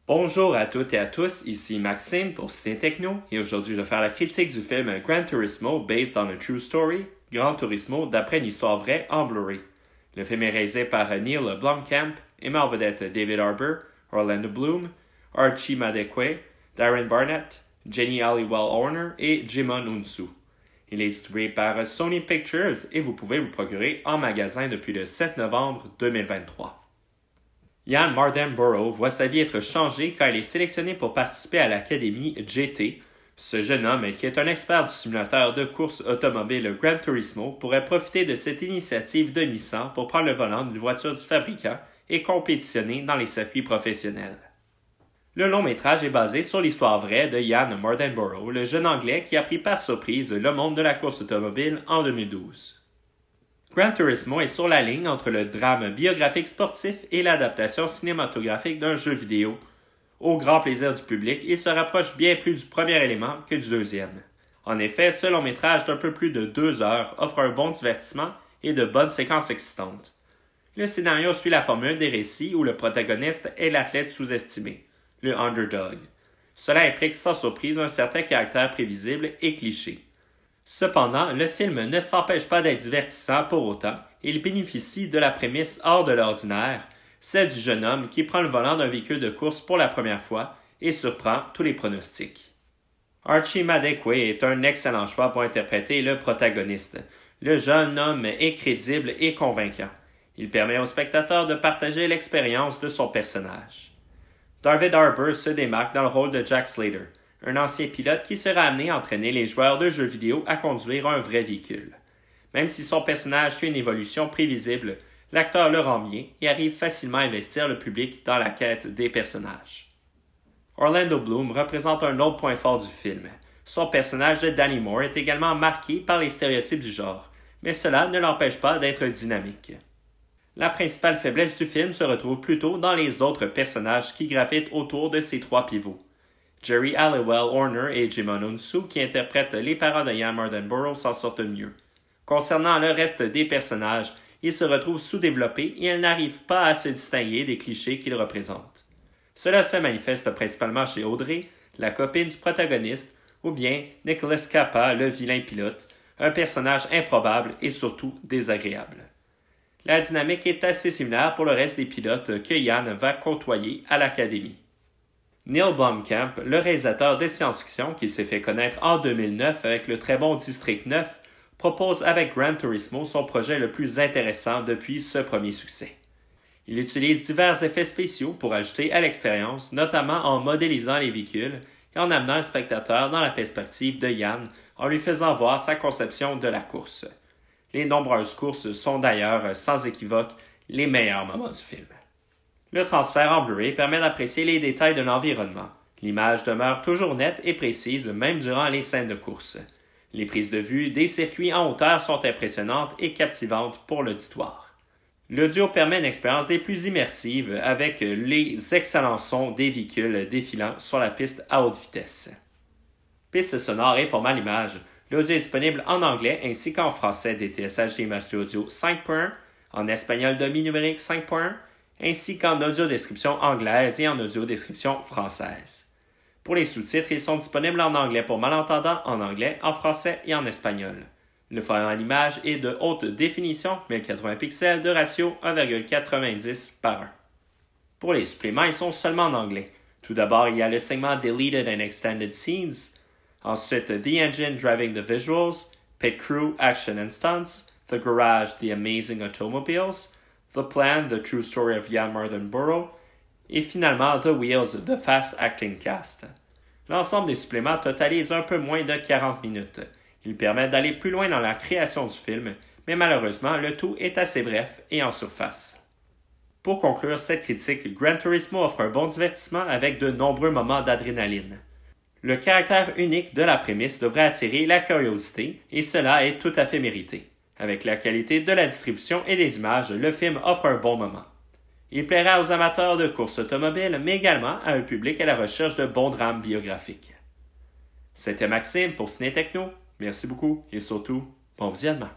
Bonjour à toutes et à tous, ici Maxime pour Ciné Techno et aujourd'hui je vais faire la critique du film Gran Turismo Based on a True Story, Gran Turismo d'après une histoire vraie en Blu-ray. Le film est réalisé par Neil Blomkamp et met en vedette David Harbour, Orlando Bloom, Archie Madekwe, Darren Barnett, Jenny Halliwell-Horner et Jimon Unsu. Il est distribué par Sony Pictures et vous pouvez vous procurer en magasin depuis le 7 novembre 2023. Ian Mardenborough voit sa vie être changée quand il est sélectionné pour participer à l'Académie GT. Ce jeune homme, qui est un expert du simulateur de course automobile Gran Turismo, pourrait profiter de cette initiative de Nissan pour prendre le volant d'une voiture du fabricant et compétitionner dans les circuits professionnels. Le long métrage est basé sur l'histoire vraie de Ian Mardenborough, le jeune Anglais qui a pris par surprise le monde de la course automobile en 2012. Gran Turismo est sur la ligne entre le drame biographique sportif et l'adaptation cinématographique d'un jeu vidéo. Au grand plaisir du public, il se rapproche bien plus du premier élément que du deuxième. En effet, ce long métrage d'un peu plus de 2 heures offre un bon divertissement et de bonnes séquences excitantes. Le scénario suit la formule des récits où le protagoniste est l'athlète sous-estimé, le underdog. Cela implique sans surprise un certain caractère prévisible et cliché. Cependant, le film ne s'empêche pas d'être divertissant pour autant et il bénéficie de la prémisse hors de l'ordinaire, celle du jeune homme qui prend le volant d'un véhicule de course pour la première fois et surprend tous les pronostics. Archie Madekwe est un excellent choix pour interpréter le protagoniste. Le jeune homme est crédible et convaincant. Il permet au spectateur de partager l'expérience de son personnage. David Harbour se démarque dans le rôle de Jack Slater, un ancien pilote qui sera amené à entraîner les joueurs de jeux vidéo à conduire un vrai véhicule. Même si son personnage suit une évolution prévisible, l'acteur le rend bien et arrive facilement à investir le public dans la quête des personnages. Orlando Bloom représente un autre point fort du film. Son personnage de Danny Moore est également marqué par les stéréotypes du genre, mais cela ne l'empêche pas d'être dynamique. La principale faiblesse du film se retrouve plutôt dans les autres personnages qui gravitent autour de ces trois pivots. Jerry Halliwell-Horner et Jimon Unsu, qui interprètent les parents de Ian Mardenborough, s'en sortent mieux. Concernant le reste des personnages, ils se retrouvent sous-développés et ils n'arrivent pas à se distinguer des clichés qu'ils représentent. Cela se manifeste principalement chez Audrey, la copine du protagoniste, ou bien Nicholas Capa, le vilain pilote, un personnage improbable et surtout désagréable. La dynamique est assez similaire pour le reste des pilotes que Ian va côtoyer à l'Académie. Neil Blomkamp, le réalisateur de science-fiction qui s'est fait connaître en 2009 avec le très bon District 9, propose avec Gran Turismo son projet le plus intéressant depuis ce premier succès. Il utilise divers effets spéciaux pour ajouter à l'expérience, notamment en modélisant les véhicules et en amenant le spectateur dans la perspective de Ian en lui faisant voir sa conception de la course. Les nombreuses courses sont d'ailleurs, sans équivoque, les meilleurs moments du film. Le transfert en Blu-ray permet d'apprécier les détails de l'environnement. L'image demeure toujours nette et précise même durant les scènes de course. Les prises de vue des circuits en hauteur sont impressionnantes et captivantes pour l'auditoire. Le duo permet une expérience des plus immersives avec les excellents sons des véhicules défilant sur la piste à haute vitesse. Piste sonore et format l'image. L'audio est disponible en anglais ainsi qu'en français DTS HD Master Audio 5.1, en espagnol Dolby numérique 5.1, ainsi qu'en audio-description anglaise et en audio-description française. Pour les sous-titres, ils sont disponibles en anglais pour malentendants, en anglais, en français et en espagnol. Le format d'image est de haute définition, 1080 pixels, de ratio 1,90:1. Pour les suppléments, ils sont seulement en anglais. Tout d'abord, il y a le segment Deleted and Extended Scenes, ensuite The Engine Driving the Visuals, Pit Crew Action and Stunts, The Garage The Amazing Automobiles, The Plan, The True Story of Ian Mardenborough, et finalement The Wheels, The Fast Acting Cast. L'ensemble des suppléments totalise un peu moins de 40 minutes. Ils permettent d'aller plus loin dans la création du film, mais malheureusement, le tout est assez bref et en surface. Pour conclure cette critique, Gran Turismo offre un bon divertissement avec de nombreux moments d'adrénaline. Le caractère unique de la prémisse devrait attirer la curiosité, et cela est tout à fait mérité. Avec la qualité de la distribution et des images, le film offre un bon moment. Il plaira aux amateurs de course automobile, mais également à un public à la recherche de bons drames biographiques. C'était Maxime pour Ciné Techno. Merci beaucoup et surtout, bon visionnement.